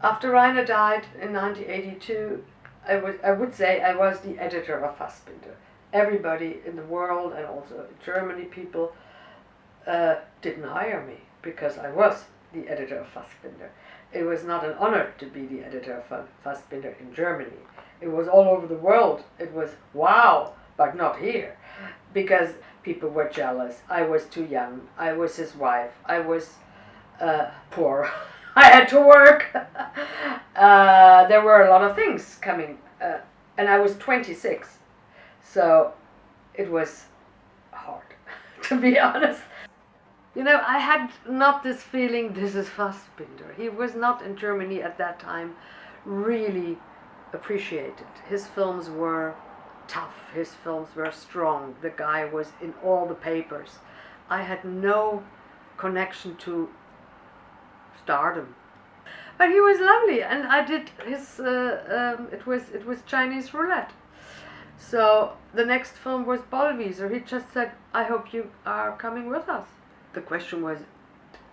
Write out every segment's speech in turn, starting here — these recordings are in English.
After Rainer died in 1982, I would say I was the editor of Fassbinder. Everybody in the world, and also in Germany, people didn't hire me because I was the editor of Fassbinder. It was not an honor to be the editor of Fassbinder in Germany. It was all over the world. It was wow, but not here, because people were jealous. I was too young. I was his wife. I was poor. I had to work. There were a lot of things coming, and I was 26, so it was hard, to be honest. You know, I had not this feeling, this is Fassbinder. He was not in Germany at that time really appreciated. His films were tough, his films were strong. The guy was in all the papers. I had no connection to stardom. But he was lovely, and I did his, it was Chinese Roulette. So the next film was Ballwieser. He just said, I hope you are coming with us. The question was,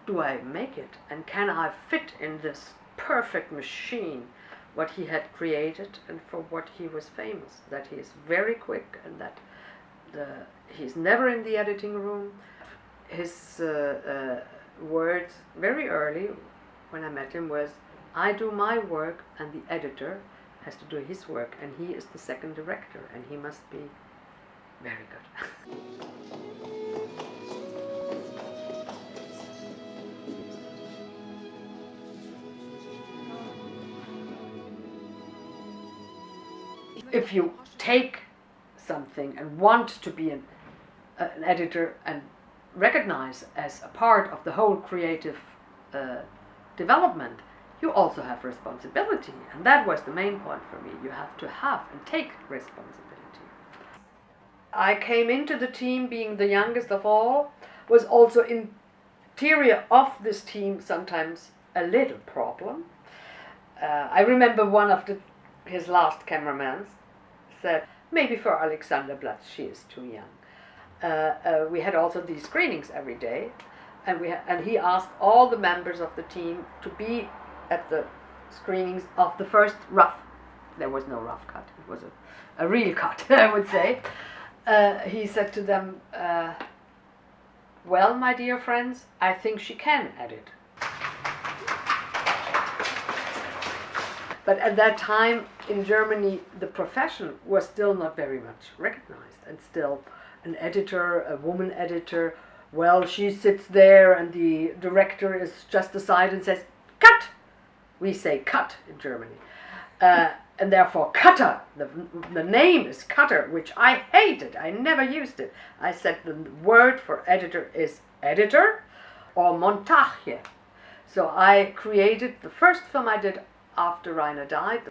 do I make it? And can I fit in this perfect machine what he had created and for what he was famous? That he is very quick, and that he's never in the editing room. His words very early when I met him was, I do my work and the editor has to do his work, and he is the second director, and he must be very good. If you take something and want to be an editor and recognize as a part of the whole creative development, you also have responsibility, and that was the main point for me. You have to have and take responsibility. I came into the team being the youngest of all, was also interior of this team sometimes a little problem. I remember one of his last cameramans said, maybe for Alexanderplatz she is too young. We had also these screenings every day, and he asked all the members of the team to be at the screenings of the first rough. There was no rough cut, it was a real cut, I would say. He said to them, well, my dear friends, I think she can edit. But at that time in Germany, the profession was still not very much recognized, and still an editor, a woman editor, well, she sits there and the director is just aside and says, cut! We say cut in Germany. And therefore cutter, the name is cutter, which I hated. I never used it. I said the word for editor is editor or montage. So I created the first film I did after Rainer died.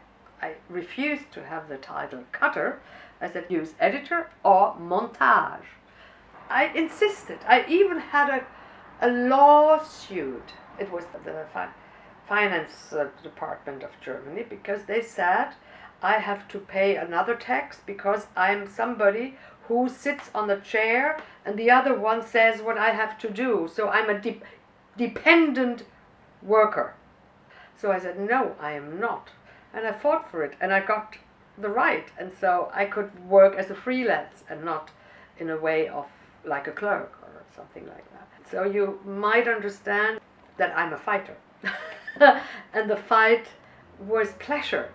I refused to have the title cutter. I said use editor or montage. I insisted. I even had a lawsuit. It was the finance department of Germany, because they said I have to pay another tax because I'm somebody who sits on the chair and the other one says what I have to do. So I'm a dependent worker. So I said, no, I am not. And I fought for it, and I got the right. And so I could work as a freelance and not in a way of like a clerk or something like that. So you might understand that I'm a fighter. And the fight was pleasure.